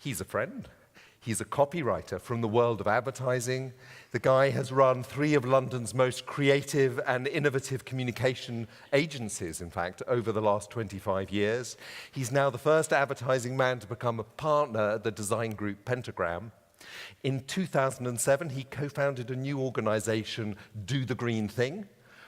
He's a friend. He's a copywriter from the world of advertising. The guy has run 3 of London's most creative and innovative communication agencies, in fact, over the last 25 years. He's now the first advertising man to become a partner at the design group Pentagram. In 2007, he co-founded a new organization, Do the Green Thing,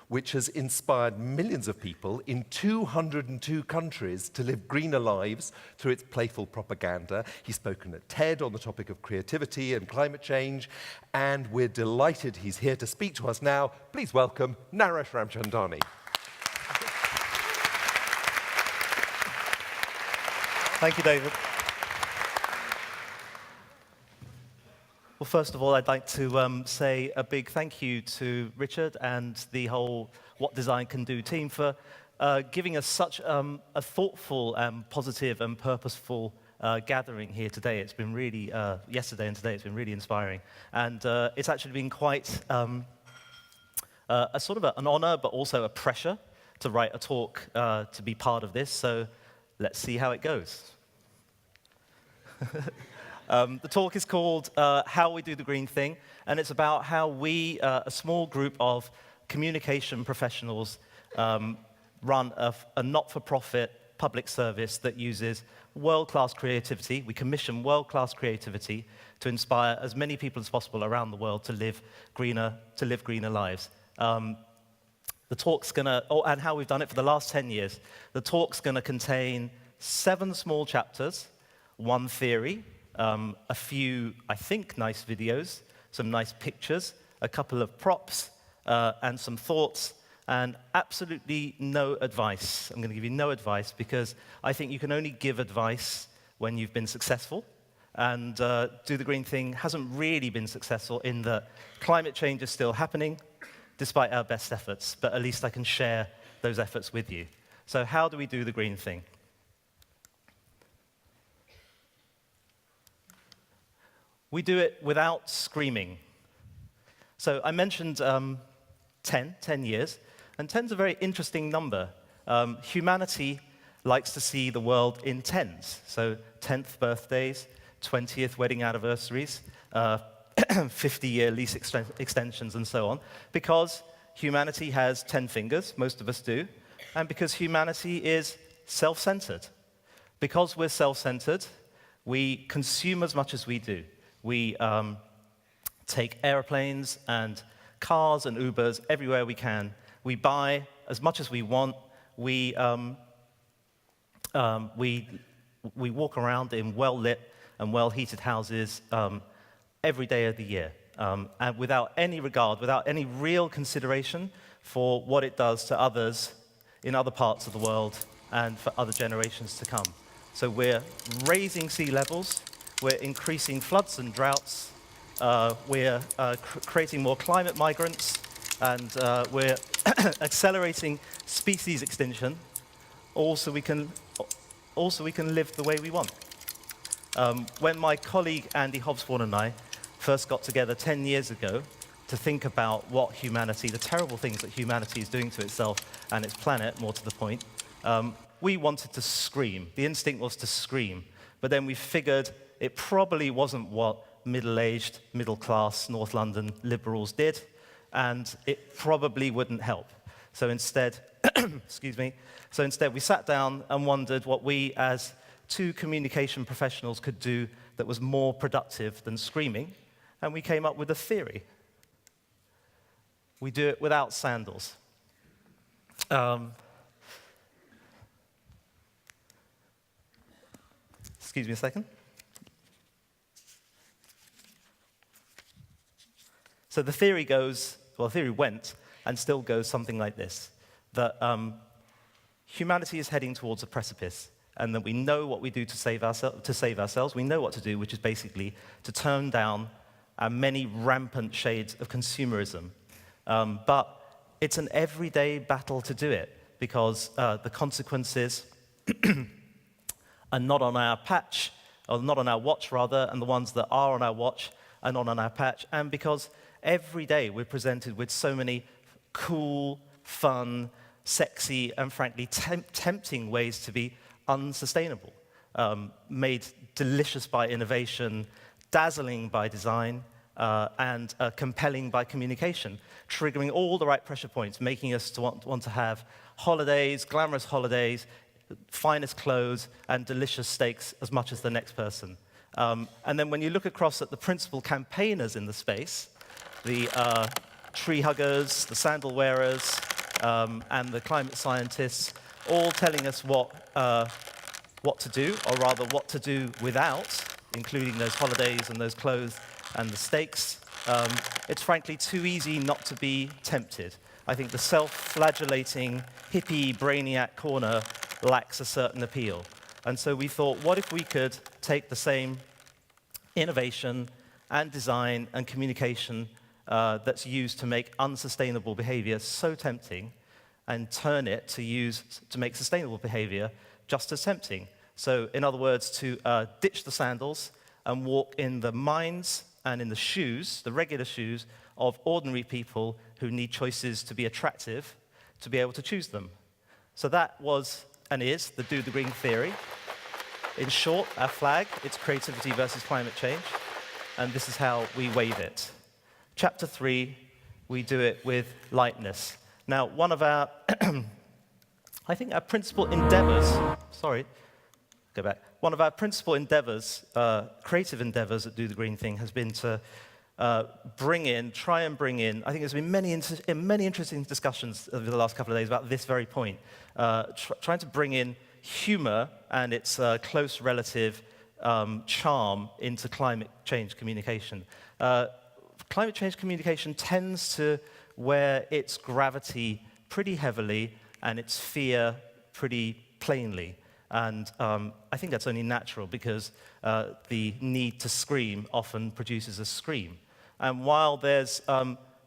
which has inspired millions of people in 202 countries to live greener lives through its playful propaganda. He's spoken at TED on the topic of creativity and climate change, and we're delighted he's here to speak to us now. Please welcome Naresh Ramchandani. Thank you, David. Well, first of all, I'd like to say a big thank you to Richard and the whole What Design Can Do team for giving us such a thoughtful and positive and purposeful gathering here today. It's been really, yesterday and today, it's been really inspiring. And it's actually been quite a sort of an honor, but also a pressure to write a talk to be part of this. So let's see how it goes. The talk is called How We Do the Green Thing, and it's about how we, a small group of communication professionals, run a not-for-profit public service that uses world-class creativity. We commission world-class creativity to inspire as many people as possible around the world to live greener lives. The talk's gonna, and how we've done it for the last 10 years. The talk's gonna contain 7 small chapters, 1 theory, a few, I think, nice videos, some nice pictures, a couple of props, and some thoughts, and absolutely no advice. I'm going to give you no advice because I think you can only give advice when you've been successful. And Do the Green Thing hasn't really been successful in that climate change is still happening, despite our best efforts, but at least I can share those efforts with you. So how do we do the green thing? We do it without screaming. So I mentioned 10 years, and 10's a very interesting number. Humanity likes to see the world in 10s, so 10th birthdays, 20th wedding anniversaries, 50-year lease extensions, and so on, because humanity has 10 fingers, most of us do, and because humanity is self-centered. Because we're self-centered, we consume as much as we do. We take airplanes and cars and Ubers everywhere we can. We buy as much as we want. We walk around in well-lit and well-heated houses every day of the year, and without any regard, without any real consideration for what it does to others in other parts of the world and for other generations to come. So we're raising sea levels. We're increasing floods and droughts. We're creating more climate migrants, and we're accelerating species extinction. Also, we can live the way we want. When my colleague Andy Hobsbawm and I first got together 10 years ago to think about what humanity, the terrible things that humanity is doing to itself and its planet, more to the point, we wanted to scream. The instinct was to scream. But then we figured it probably wasn't what middle-aged, middle-class North London liberals did, and it probably wouldn't help. So instead, excuse me, so instead we sat down and wondered what we as 2 communication professionals could do that was more productive than screaming, and we came up with a theory. We do it without sandals. Excuse me a second. So the theory goes, well, the theory went and still goes something like this, that humanity is heading towards a precipice, and that we know what we do to save ourselves. We know what to do, which is basically to turn down our many rampant shades of consumerism. But it's an everyday battle to do it, because the consequences are not on our patch, or not on our watch, rather, and the ones that are on our watch are not on our patch, and because every day we're presented with so many cool, fun, sexy, and frankly tempting ways to be unsustainable, made delicious by innovation, dazzling by design, and compelling by communication, triggering all the right pressure points, making us to want to have holidays, glamorous holidays, finest clothes, and delicious steaks as much as the next person. And then when you look across at the principal campaigners in the space, the tree huggers, the sandal wearers, and the climate scientists, all telling us what to do, or rather what to do without, including those holidays and those clothes and the steaks. It's frankly too easy not to be tempted. I think the self-flagellating, hippie, brainiac corner lacks a certain appeal. And so we thought, what if we could take the same innovation and design and communication that's used to make unsustainable behavior so tempting and turn it to make sustainable behavior just as tempting. So in other words, to ditch the sandals and walk in the minds and in the shoes, the regular shoes, of ordinary people who need choices to be attractive, to be able to choose them. So that was and is the Do the Green theory. In short, our flag, it's creativity versus climate change, and this is how we wave it. Chapter 3, we do it with lightness. Now, one of our, I think our principal endeavors, one of our principal endeavors, creative endeavors at Do the Green Thing has been to try and bring in, I think there's been many interesting discussions over the last couple of days about this very point, trying to bring in humor and its close relative charm into climate change communication. Climate change communication tends to wear its gravity pretty heavily and its fear pretty plainly. And I think that's only natural because the need to scream often produces a scream. And while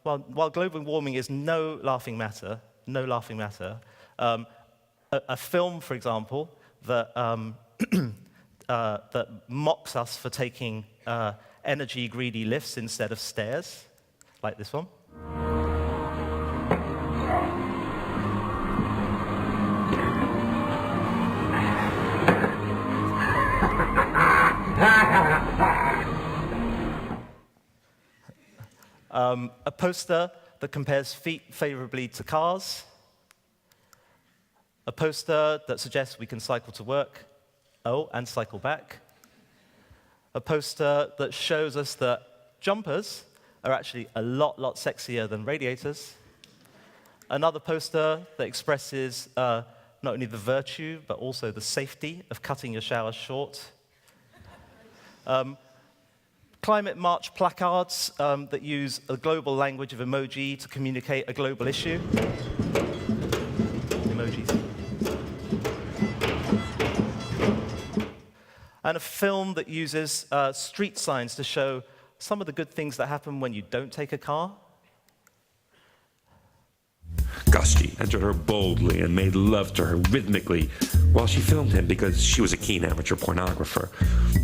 while global warming is no laughing matter, a film, for example, that that mocks us for taking energy-greedy lifts instead of stairs, like this one. A poster that compares feet favorably to cars. A poster that suggests we can cycle to work, and cycle back. A poster that shows us that jumpers are actually a lot sexier than radiators. Another poster that expresses not only the virtue, but also the safety of cutting your showers short. Climate march placards that use a global language of emoji to communicate a global issue. Emojis. And a film that uses street signs to show some of the good things that happen when you don't take a car. Gusty entered her boldly and made love to her rhythmically while she filmed him because she was a keen amateur pornographer.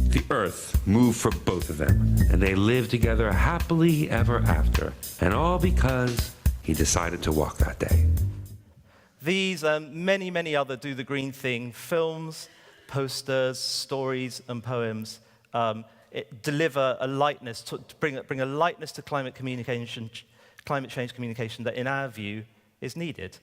The earth moved for both of them, and they lived together happily ever after, and all because he decided to walk that day. These and many other Do the Green Thing films, posters, stories, and poems deliver a lightness, to bring a lightness to climate change communication that, in our view, is needed.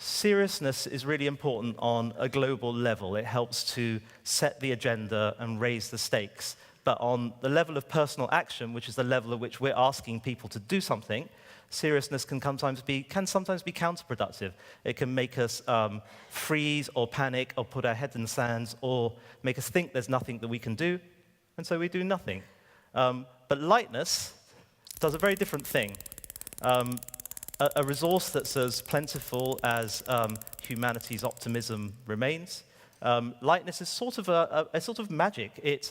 Seriousness is really important on a global level. It helps to set the agenda and raise the stakes. But on the level of personal action, which is the level at which we're asking people to do something, seriousness can sometimes be counterproductive. It can make us freeze or panic or put our heads in the sands or make us think there's nothing that we can do, and so we do nothing. But lightness does a very different thing. A resource that's as plentiful as humanity's optimism remains. Lightness is sort of magic. It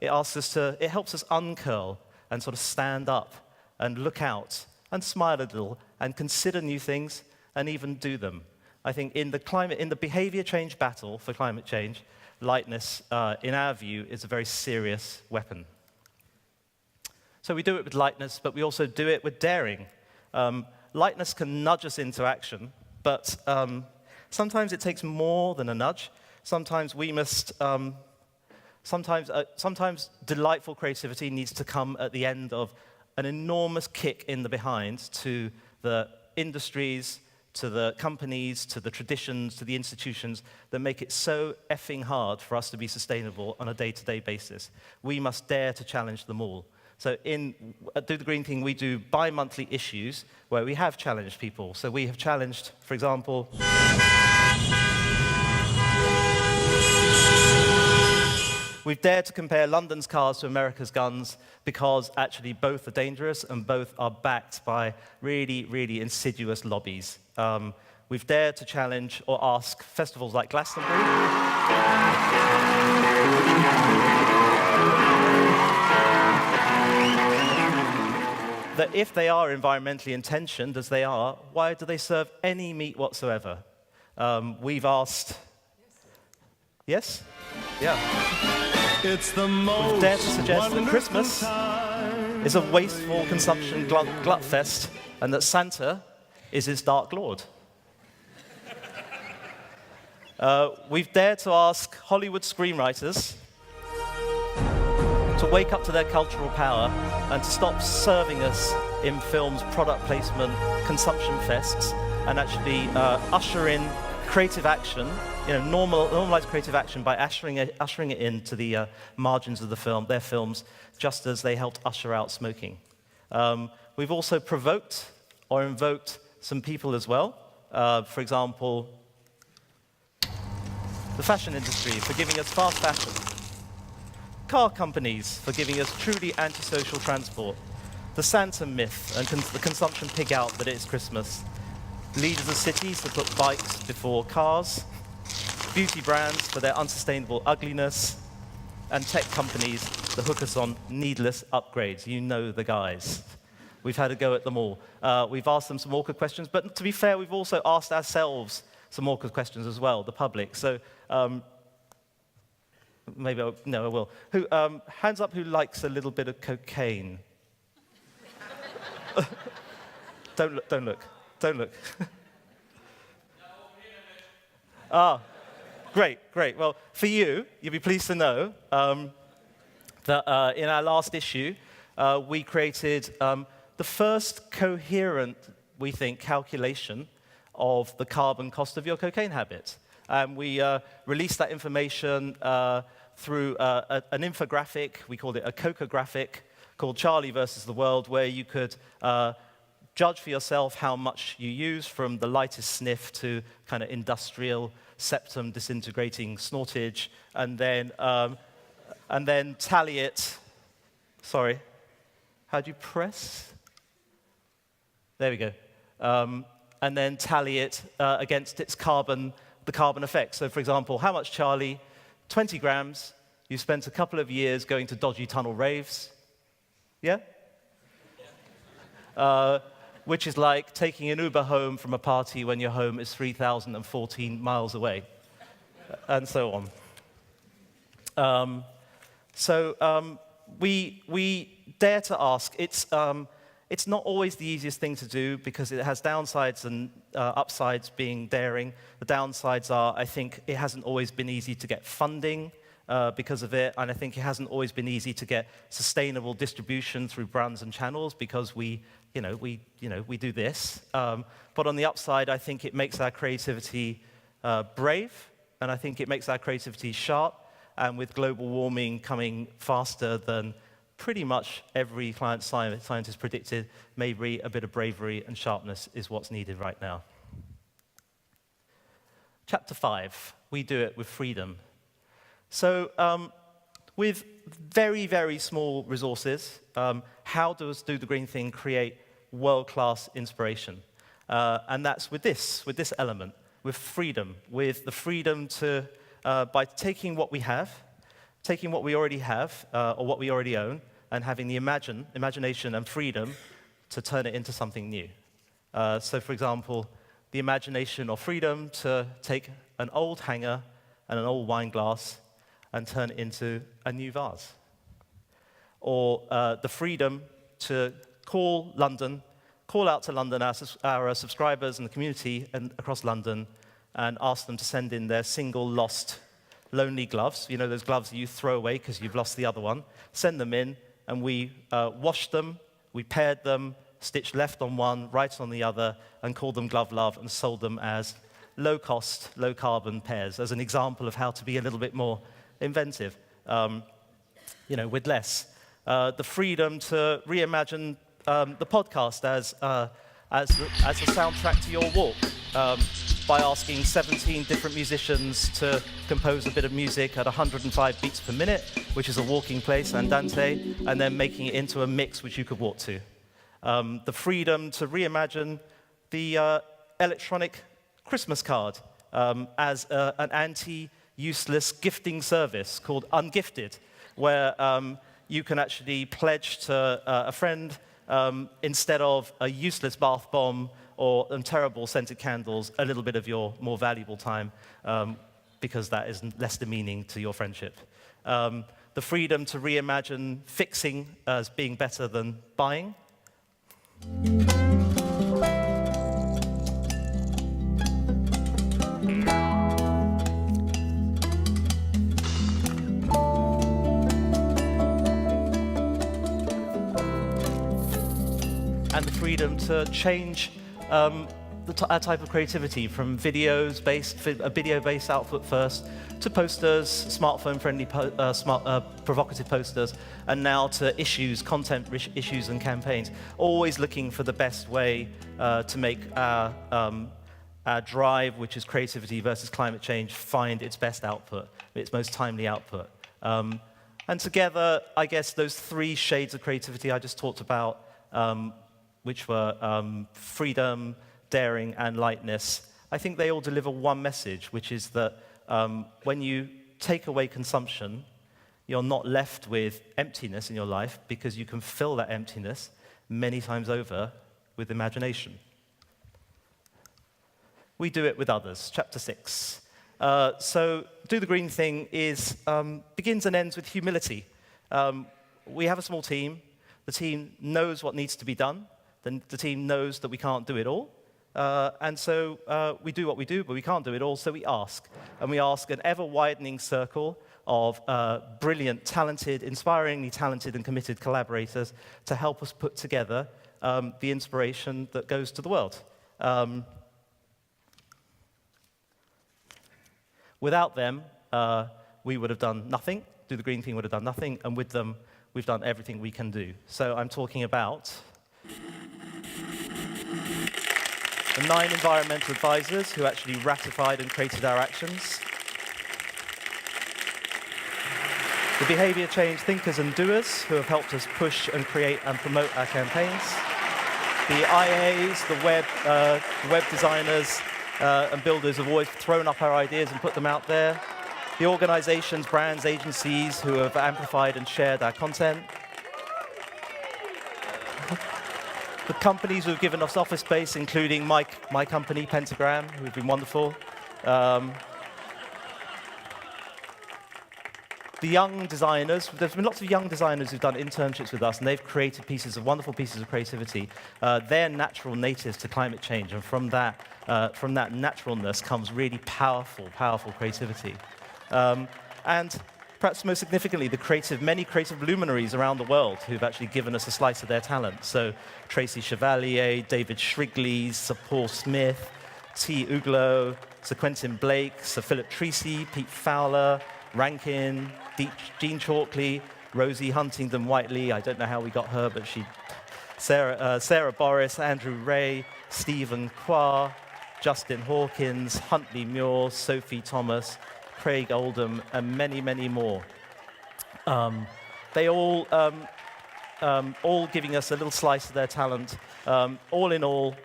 helps us uncurl and sort of stand up and look out and smile a little and consider new things and even do them. I think in the behavior change battle for climate change, lightness, in our view, is a very serious weapon. So we do it with lightness, but we also do it with daring. Lightness can nudge us into action, but sometimes it takes more than a nudge. Sometimes we must Sometimes delightful creativity needs to come at the end of an enormous kick in the behind to the industries, to the companies, to the traditions, to the institutions that make it so effing hard for us to be sustainable on a day-to-day basis. We must dare to challenge them all. So at Do the Green Thing, we do bi-monthly issues where we have challenged people. So we have challenged, for example, we've dared to compare London's cars to America's guns because actually both are dangerous and both are backed by really, really insidious lobbies. We've dared to challenge or ask festivals like Glastonbury that if they are environmentally intentioned, as they are, why do they serve any meat whatsoever? We've asked... Yes? Yeah. It's the most We've dared to suggest that Christmas is a wasteful consumption glutfest and that Santa is his dark lord. We've dared to ask Hollywood screenwriters to wake up to their cultural power and to stop serving us in films product placement, consumption fests, and actually usher in creative action, normalize creative action by ushering it into the margins of their films, just as they helped usher out smoking. We've also provoked or invoked some people as well. For example, the fashion industry for giving us fast fashion. Car companies for giving us truly antisocial transport. The Santa myth and the consumption pig out that it is Christmas. Leaders of cities that put bikes before cars. Beauty brands for their unsustainable ugliness. And tech companies that hook us on needless upgrades. You know the guys. We've had a go at them all. We've asked them some awkward questions, but to be fair, we've also asked ourselves some awkward questions as well, the public. So maybe I will. Hands up who likes a little bit of cocaine? Don't look. Great. Well, for you'll be pleased to know that in our last issue, we created the first coherent, we think, calculation of the carbon cost of your cocaine habit. And we released that information through an infographic. We called it a coca-graphic called Charlie versus the World, where you could judge for yourself how much you use, from the lightest sniff to kind of industrial septum disintegrating snortage, and then tally it. Sorry, how do you press? There we go. And then tally it against its the carbon effect. So, for example, how much Charlie? 20 grams. You spent a couple of years going to dodgy tunnel raves. Yeah? Which is like taking an Uber home from a party when your home is 3,014 miles away, and so on. We dare to ask. It's not always the easiest thing to do because it has downsides and upsides being daring. The downsides are, I think, it hasn't always been easy to get funding because of it, and I think it hasn't always been easy to get sustainable distribution through brands and channels because we do this. But on the upside, I think it makes our creativity brave, and I think it makes our creativity sharp. And with global warming coming faster than pretty much every scientist predicted, maybe a bit of bravery and sharpness is what's needed right now. Chapter 5, we do it with freedom. So with very, very small resources, how does Do the Green Thing create world-class inspiration? And that's with this element, with freedom, with the freedom to, by taking what we have, taking what we already have, or what we already own, and having the imagination and freedom to turn it into something new. So, for example, the imagination or freedom to take an old hanger and an old wine glass and turn it into a new vase. Or the freedom to call out to London, our subscribers and the community and across London, and ask them to send in their single lost lonely gloves, you know, those gloves you throw away because you've lost the other one, send them in, and we washed them, we paired them, stitched left on one, right on the other, and called them Glove Love and sold them as low-cost, low-carbon pairs as an example of how to be a little bit more inventive, with less. The freedom to reimagine the podcast as the soundtrack to your walk by asking 17 different musicians to compose a bit of music at 105 beats per minute, which is a walking place, andante, and then making it into a mix which you could walk to. The freedom to reimagine the electronic Christmas card as an anti-useless gifting service called Ungifted, where you can actually pledge to a friend, instead of a useless bath bomb or terrible scented candles, a little bit of your more valuable time, because that is less demeaning to your friendship. The freedom to reimagine fixing as being better than buying. And the freedom to change our type of creativity from a video-based output first, to posters, smartphone-friendly, provocative posters, and now to issues, content issues and campaigns. Always looking for the best way to make our drive, which is creativity versus climate change, find its best output, its most timely output. And together, I guess those three shades of creativity I just talked about, which were freedom, daring, and lightness, I think they all deliver one message, which is that when you take away consumption, you're not left with emptiness in your life, because you can fill that emptiness many times over with imagination. We do it with others. Chapter 6. So do the green thing begins and ends with humility. We have a small team. The team knows what needs to be done. The team knows that we can't do it all. And so we do what we do, but we can't do it all, so we ask. And we ask an ever-widening circle of brilliant, talented, inspiringly talented and committed collaborators to help us put together the inspiration that goes to the world. Without them, we would have done nothing. Do the green thing would have done nothing. And with them, we've done everything we can do. So I'm talking about the 9 environmental advisors who actually ratified and created our actions. The behavior change thinkers and doers who have helped us push and create and promote our campaigns. The IAs, the web designers and builders have always thrown up our ideas and put them out there. The organizations, brands, agencies who have amplified and shared our content. The companies who have given us office space, including my company, Pentagram, who have been wonderful. The young designers, there's been lots of young designers who've done internships with us, and they've created wonderful pieces of creativity. They're natural natives to climate change, and from that naturalness comes really powerful creativity. And perhaps most significantly, many creative luminaries around the world who've actually given us a slice of their talent. So Tracy Chevalier, David Shrigley, Sir Paul Smith, T. Uglo, Sir Quentin Blake, Sir Philip Treacy, Pete Fowler, Rankin, Jean Chalkley, Rosie Huntington-Whiteley, I don't know how we got her, but Sarah Boris, Andrew Ray, Stephen Qua, Justin Hawkins, Huntley Muir, Sophie Thomas, Craig Oldham, and many, many more. They all giving us a little slice of their talent. All in all,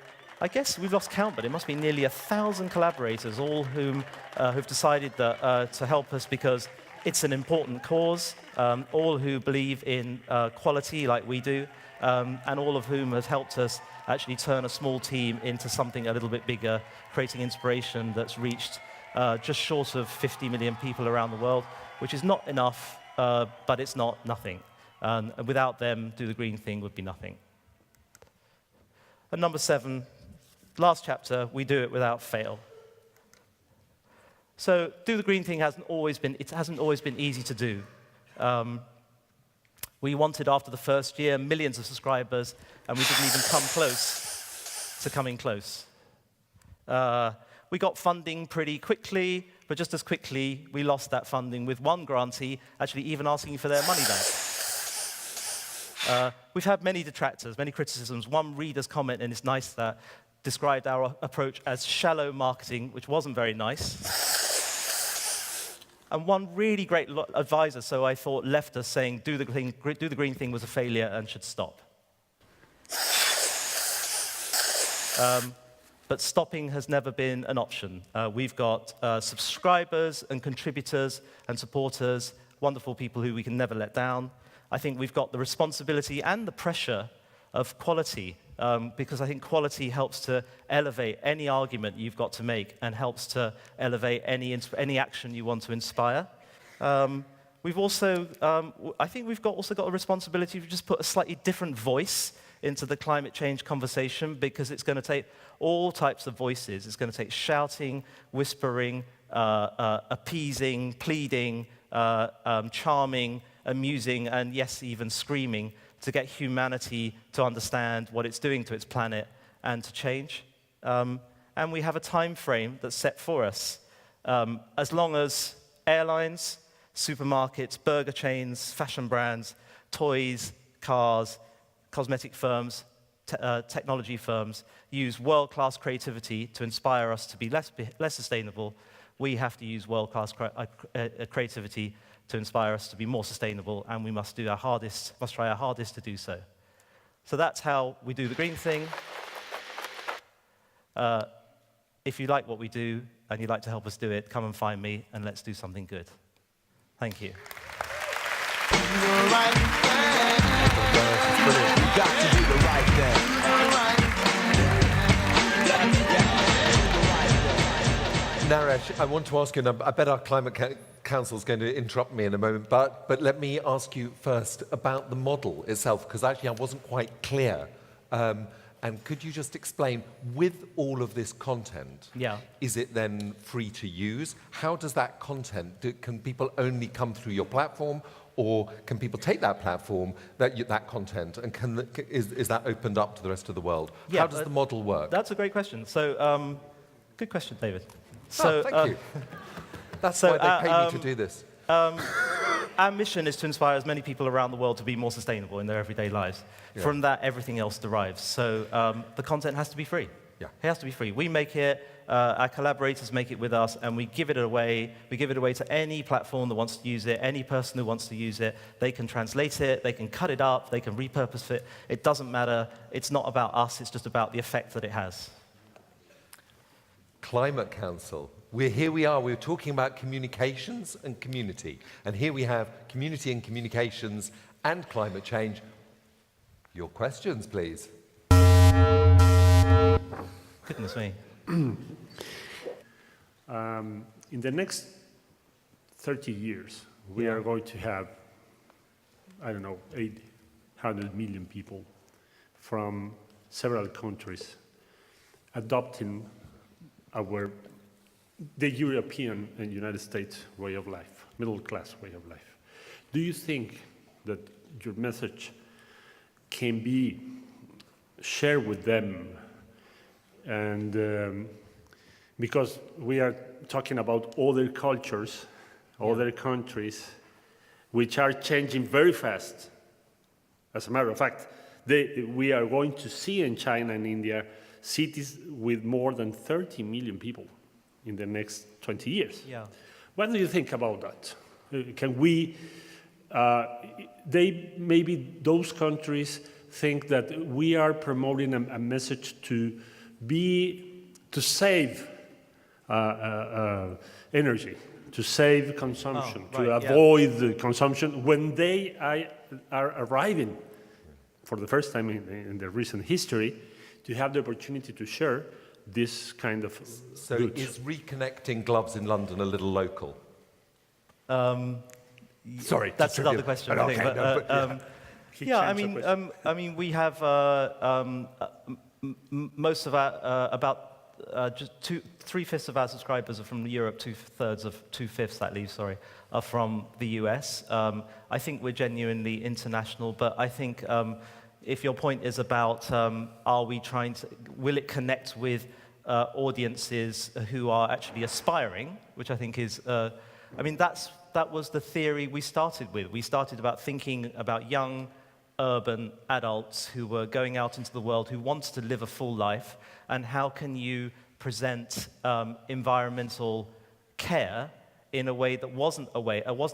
I guess we've lost count, but it must be nearly 1,000 collaborators, all whom who've decided that, to help us because it's an important cause, all who believe in quality like we do, and all of whom have helped us actually turn a small team into something a little bit bigger, creating inspiration that's reached just short of 50 million people around the world, which is not enough, but it's not nothing. And without them, Do the Green Thing would be nothing. And number 7, last chapter, we do it without fail. So do the green thing hasn't always been easy to do. We wanted, after the first year, millions of subscribers, and we didn't even come close to coming close. We got funding pretty quickly, but just as quickly, we lost that funding with one grantee actually even asking for their money back. We've had many detractors, many criticisms. One reader's comment, and it's nice, that described our approach as shallow marketing, which wasn't very nice. And one really great advisor, so I thought, left us saying, do the green thing was a failure and should stop. But stopping has never been an option. We've got subscribers and contributors and supporters, wonderful people who we can never let down. I think we've got the responsibility and the pressure of quality, because I think quality helps to elevate any argument you've got to make and helps to elevate any action you want to inspire. We've also, I think we've also got a responsibility to just put a slightly different voice into the climate change conversation, because it's going to take all types of voices. It's going to take shouting, whispering, appeasing, pleading, charming, amusing, and yes, even screaming, to get humanity to understand what it's doing to its planet and to change. And we have a time frame that's set for us. As long as airlines, supermarkets, burger chains, fashion brands, toys, cars, cosmetic firms, technology firms use world-class creativity to inspire us to be less sustainable, we have to use world-class creativity to inspire us to be more sustainable, and we must try our hardest to do so. So that's how we do the green thing. If you like what we do and you'd like to help us do it, come and find me and let's do something good. Thank you. Naresh, I want to ask you, and I bet our Climate Council is going to interrupt me in a moment, but let me ask you first about the model itself, because actually I wasn't quite clear. And could you just explain, with all of this content, is it then free to use? How does that content, can people only come through your platform, or can people take that platform, that content, and is that opened up to the rest of the world? How does the model work? That's a great question. So, good question, David. So, thank you. That's why they pay me to do this. Our mission is to inspire as many people around the world to be more sustainable in their everyday lives. Yeah. From that, everything else derives. So the content has to be free. Yeah. It has to be free. We make it, our collaborators make it with us, and we give it away. We give it away to any platform that wants to use it, any person who wants to use it. They can translate it, they can cut it up, they can repurpose it. It doesn't matter. It's not about us, it's just about the effect that it has. Climate Council. We're talking about communications and community. And here we have community and communications and climate change. Your questions, please. Goodness me. In the next 30 years, we are going to have, 800 million people from several countries adopting the European and United States way of life, middle-class way of life. Do you think that your message can be shared with them? And because we are talking about other cultures, other countries, which are changing very fast. As a matter of fact, we are going to see in China and India cities with more than 30 million people in the next 20 years. Yeah. What do you think about that? Can we, maybe those countries think that we are promoting a message to save energy, to save consumption, to avoid the consumption when they are arriving for the first time in their recent history, to have the opportunity to share this kind of So goods. is reconnecting gloves in London a little local? Sorry, that's another question. I think. I mean, we have most of our about just 3/5 of our subscribers are from Europe, 2/5, that leaves, sorry, are from the US. I think we're genuinely international, but I think if your point is about will it connect with audiences who are actually aspiring, which I think is, that was the theory we started with. We started about thinking about young, urban adults who were going out into the world, who wanted to live a full life, and how can you present environmental care in a way that wasn't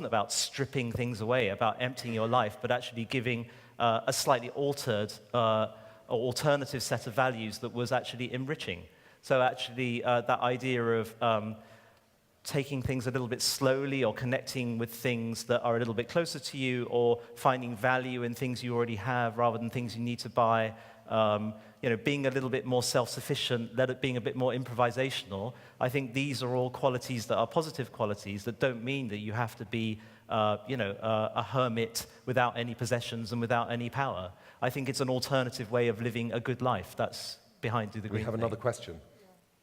about stripping things away, about emptying your life, but actually giving a slightly altered or alternative set of values that was actually enriching. So actually, that idea of taking things a little bit slowly, or connecting with things that are a little bit closer to you, or finding value in things you already have rather than things you need to buy, being a little bit more self-sufficient, being a bit more improvisational. I think these are all qualities that are positive qualities that don't mean that you have to be a hermit without any possessions and without any power. I think it's an alternative way of living a good life. That's behind Do the Green We have Thing. another question.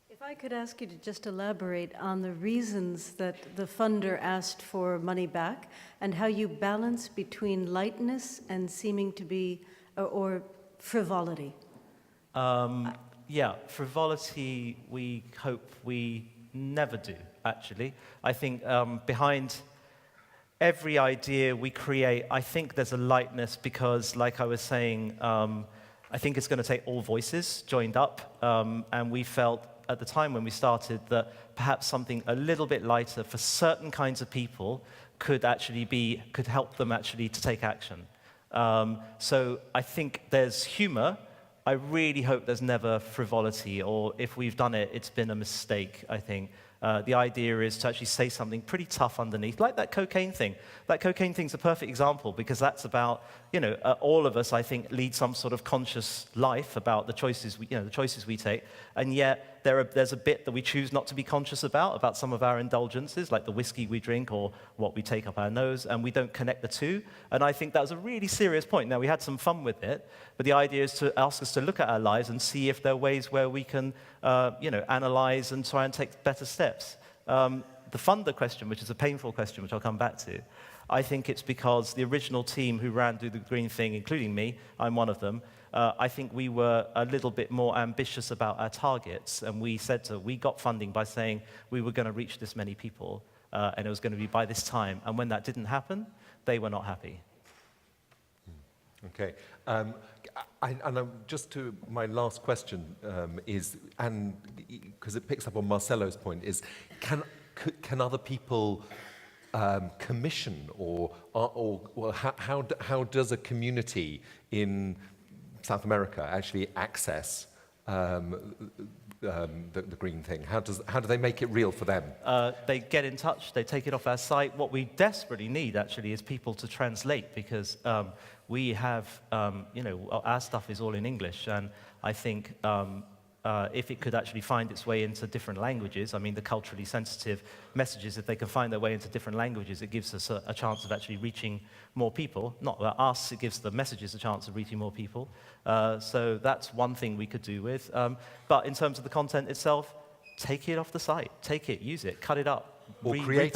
If I could ask you to just elaborate on the reasons that the funder asked for money back, and how you balance between lightness and seeming to be, or frivolity. Frivolity, we hope we never do, actually. I think behind every idea we create, I think there's a lightness because, like I was saying, I think it's going to take all voices joined up, and we felt at the time when we started that perhaps something a little bit lighter for certain kinds of people could help them actually to take action. So I think there's humor. I really hope there's never frivolity, or if we've done it, it's been a mistake, I think. The idea is to actually say something pretty tough underneath, like that cocaine thing. That cocaine thing's a perfect example, because that's about, all of us, I think, lead some sort of conscious life about the choices we take, and yet there's a bit that we choose not to be conscious about some of our indulgences, like the whiskey we drink or what we take up our nose, and we don't connect the two. And I think that was a really serious point. Now, we had some fun with it, but the idea is to ask us to look at our lives and see if there are ways where we can, analyze and try and take better steps. The funder question, which is a painful question, which I'll come back to, I think it's because the original team who ran Do the Green Thing, including me, I'm one of them, I think we were a little bit more ambitious about our targets, and we got funding by saying we were going to reach this many people, and it was going to be by this time. And when that didn't happen, they were not happy. Okay. Just to my last question is, and because it picks up on Marcelo's point, is can other people commission, or how does a community in South America actually access the green thing? How do they make it real for them? They get in touch, they take it off our site. What we desperately need, actually, is people to translate, because we have, our stuff is all in English, and I think if it could actually find its way into different languages, the culturally sensitive messages, if they can find their way into different languages, it gives us a chance of actually reaching more people. Not us, it gives the messages a chance of reaching more people. So that's one thing we could do with. But in terms of the content itself, take it off the site. Take it, use it, cut it up. Or create